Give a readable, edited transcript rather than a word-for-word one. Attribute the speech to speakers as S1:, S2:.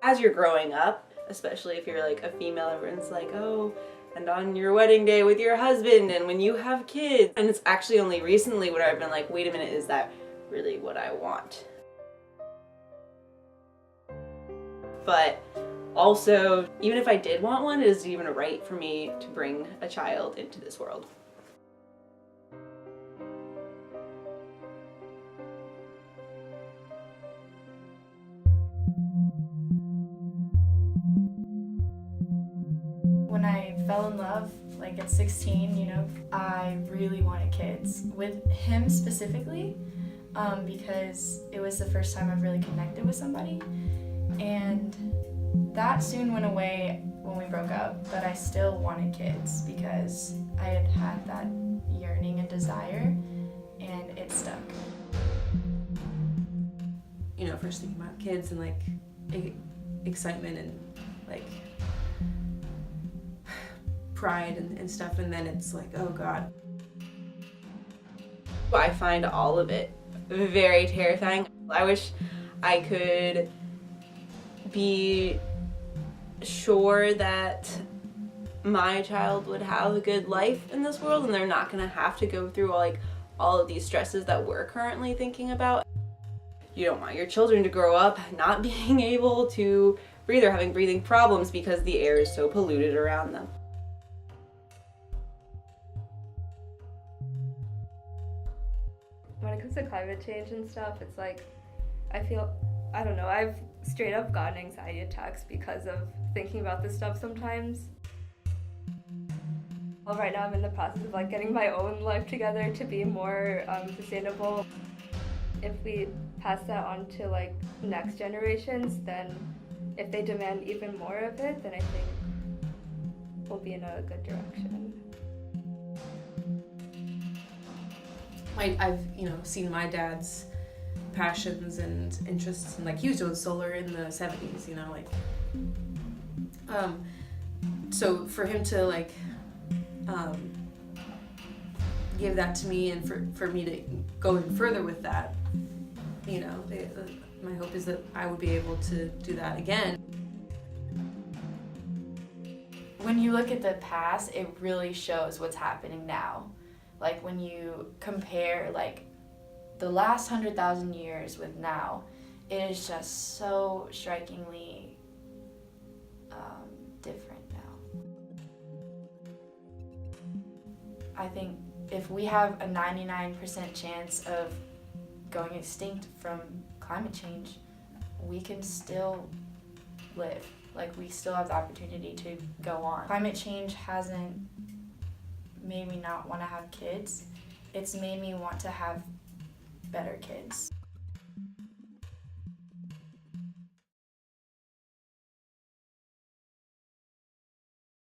S1: As you're growing up, especially if you're like a female, everyone's like, oh, and on your wedding day with your husband and when you have kids. And it's actually only recently where I've been like, wait a minute, is that really what I want? But also, even if I did want one, it isn't even right for me to bring a child into this world.
S2: When I fell in love, like at 16, I really wanted kids. With him specifically, because it was the first time I've really connected with somebody. And that soon went away when we broke up, but I still wanted kids because I had had that yearning and desire, and it stuck.
S3: First thinking about kids and like excitement and like pride and stuff, and then it's like, oh God.
S1: I find all of it very terrifying. I wish I could be sure that my child would have a good life in this world and they're not going to have to go through all of these stresses that we're currently thinking about. You don't want your children to grow up not being able to breathe or having breathing problems because the air is so polluted around them.
S4: When it comes to climate change and stuff, it's like, I don't know, I've straight up gotten anxiety attacks because of thinking about this stuff sometimes. Well, right now I'm in the process of getting my own life together to be more sustainable. If we pass that on to next generations, then if they demand even more of it, then I think we'll be in a good direction.
S3: I've seen my dad's passions and interests, and he was doing solar in the 70s, so for him to give that to me and for me to go even further with that, my hope is that I would be able to do that again.
S2: When you look at the past, it really shows what's happening now. When you compare the last 100,000 years with now, it is just so strikingly different now. I think if we have a 99% chance of going extinct from climate change, we can still live. We still have the opportunity to go on. Climate change hasn't made me not want to have kids. It's made me want to have better kids.